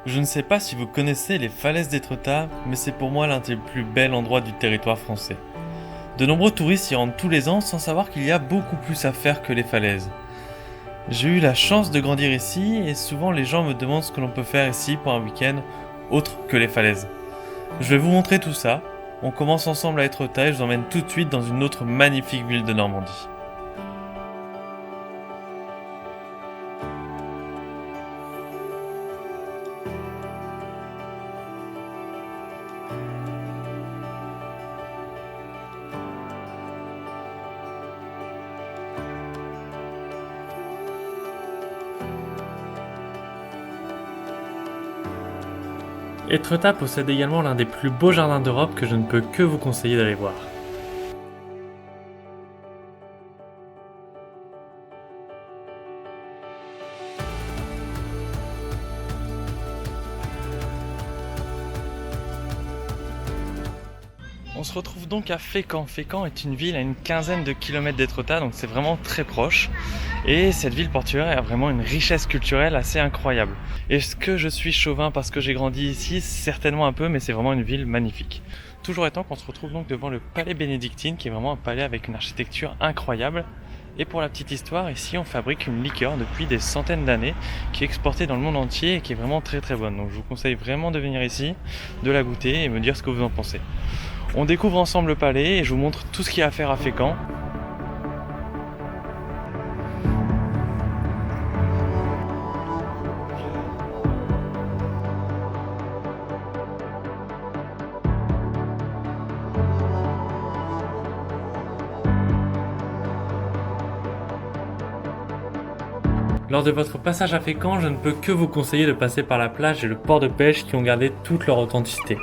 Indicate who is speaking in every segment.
Speaker 1: Je ne sais pas si vous connaissez les falaises d'Étretat, mais c'est pour moi l'un des plus bels endroits du territoire français. De nombreux touristes y rentrent tous les ans sans savoir qu'il y a beaucoup plus à faire que les falaises. J'ai eu la chance de grandir ici et souvent les gens me demandent ce que l'on peut faire ici pour un week-end autre que les falaises. Je vais vous montrer tout ça. On commence ensemble à Étretat et je vous emmène tout de suite dans une autre magnifique ville de Normandie. Étretat possède également l'un des plus beaux jardins d'Europe que je ne peux que vous conseiller d'aller voir. On se retrouve donc à Fécamp. Fécamp est une ville à une quinzaine de kilomètres d'Étretat, donc c'est vraiment très proche. Et cette ville portuaire a vraiment une richesse culturelle assez incroyable. Est-ce que je suis chauvin parce que j'ai grandi ici? Certainement un peu, mais c'est vraiment une ville magnifique. Toujours étant qu'on se retrouve donc devant le palais bénédictine, qui est vraiment un palais avec une architecture incroyable. Et pour la petite histoire, ici on fabrique une liqueur depuis des centaines d'années qui est exportée dans le monde entier et qui est vraiment très très bonne. Donc je vous conseille vraiment de venir ici, de la goûter et me dire ce que vous en pensez. On découvre ensemble le palais et je vous montre tout ce qu'il y a à faire à Fécamp. Lors de votre passage à Fécamp, je ne peux que vous conseiller de passer par la plage et le port de pêche qui ont gardé toute leur authenticité.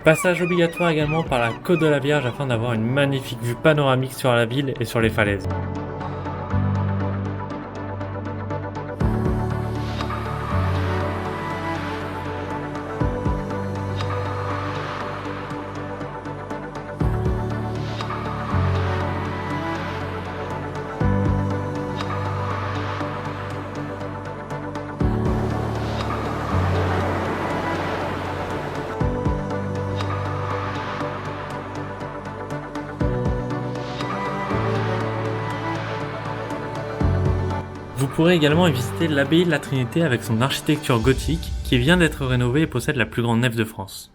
Speaker 1: Passage obligatoire également par la côte de la Vierge afin d'avoir une magnifique vue panoramique sur la ville et sur les falaises. Vous pourrez également y visiter l'abbaye de la Trinité avec son architecture gothique qui vient d'être rénovée et possède la plus grande nef de France.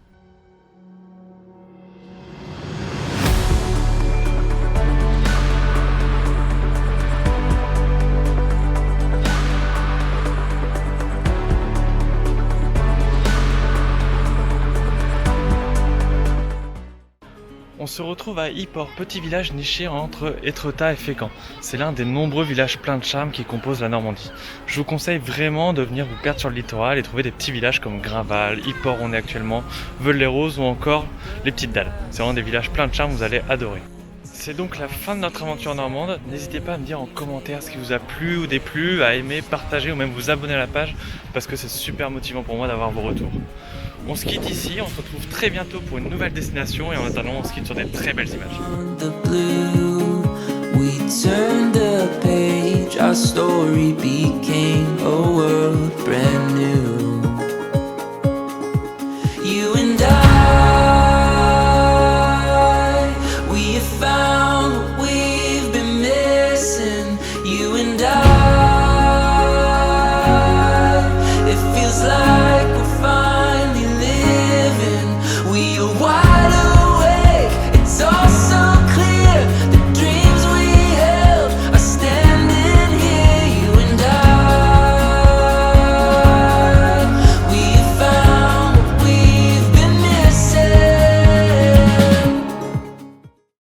Speaker 1: On se retrouve à Yport, petit village niché entre Étretat et Fécamp. C'est l'un des nombreux villages pleins de charme qui composent la Normandie. Je vous conseille vraiment de venir vous perdre sur le littoral et trouver des petits villages comme Grindval, Yport où on est actuellement, Veules-les-Roses ou encore les Petites Dalles. C'est vraiment des villages pleins de charme, vous allez adorer. C'est donc la fin de notre aventure normande. N'hésitez pas à me dire en commentaire ce qui vous a plu ou déplu, à aimer, partager ou même vous abonner à la page parce que c'est super motivant pour moi d'avoir vos retours. On se quitte ici, on se retrouve très bientôt pour une nouvelle destination et en attendant on se quitte sur des très belles images.